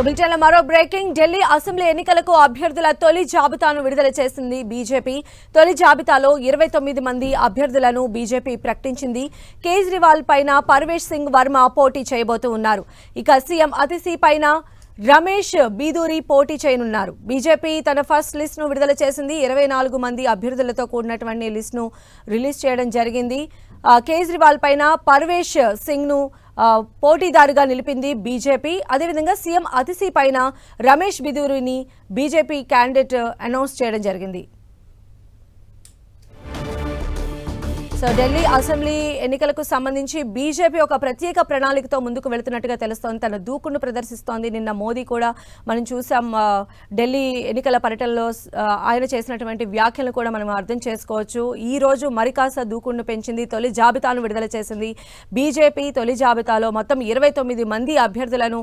బులెటిన్లో మరో breaking. Delhi assembly ఎన్నికలకు అభ్యర్థుల తొలి జాబితాను విడుదల చేసింది బీజేపీ. తొలి జాబితాలో 29 మంది అభ్యర్థులను బీజేపీ ప్రకటించింది. కేజ్రీవాల్ పైన పర్వేష్ సింగ్ వర్మ పోటీ చేయబోతూ ఉన్నారు. ఇక సీఎం అతిశీ పైన రమేష్ బిదూరి పోటీ చేయనున్నారు. బీజేపీ తన ఫస్ట్ లిస్ట్ ను విడుదల చేసింది. 24 మంది అభ్యర్థులతో కూడినటువంటి లిస్ట్ ను రిలీజ్ చేయడం జరిగింది. కేజ్రీవాల్ పైన పర్వేష్ సింగ్ ను పోటీదారుగా నిలిపింది బీజేపీ. అదేవిధంగా సీఎం అతిశీ పైన రమేష్ బిదూరిని బీజేపీ క్యాండిడేట్ అనౌన్స్ చేయడం జరిగింది. సో ఢిల్లీ అసెంబ్లీ ఎన్నికలకు సంబంధించి బీజేపీ ఒక ప్రత్యేక ప్రణాళికతో ముందుకు వెళుతున్నట్టుగా తెలుస్తోంది. తన దూకుడును ప్రదర్శిస్తోంది. నిన్న మోదీ కూడా మనం చూసాం. ఢిల్లీ ఎన్నికల పర్యటనలో ఆయన చేసినటువంటి వ్యాఖ్యలు కూడా మనం అర్థం చేసుకోవచ్చు. ఈ రోజు మరి కాస్త దూకుడును పెంచింది. తొలి జాబితాను విడుదల చేసింది బీజేపీ. తొలి జాబితాలో మొత్తం 29 మంది అభ్యర్థులను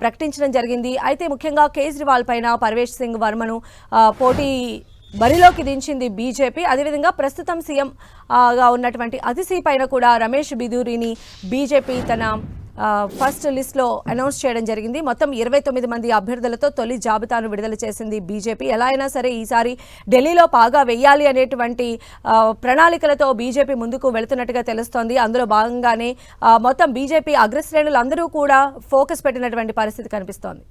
ప్రకటించడం జరిగింది. అయితే ముఖ్యంగా కేజ్రీవాల్ పైన పర్వేష్ సింగ్ వర్మను పోటీ బరిలోకి దించింది బీజేపీ. అదేవిధంగా ప్రస్తుతం సీఎం గా ఉన్నటువంటి అతిశీ పైన కూడా రమేష్ బిదూరిని బీజేపీ తన ఫస్ట్ లిస్ట్లో అనౌన్స్ చేయడం జరిగింది. మొత్తం 29 మంది అభ్యర్థులతో తొలి జాబితాను విడుదల చేసింది బీజేపీ. ఎలా అయినా సరే ఈసారి ఢిల్లీలో పాగా వేయాలి అనేటువంటి ప్రణాళికలతో బీజేపీ ముందుకు వెళుతున్నట్టుగా తెలుస్తోంది. అందులో భాగంగానే మొత్తం బీజేపీ అగ్రశ్రేణులు అందరూ కూడా ఫోకస్ పెట్టినటువంటి పరిస్థితి కనిపిస్తోంది.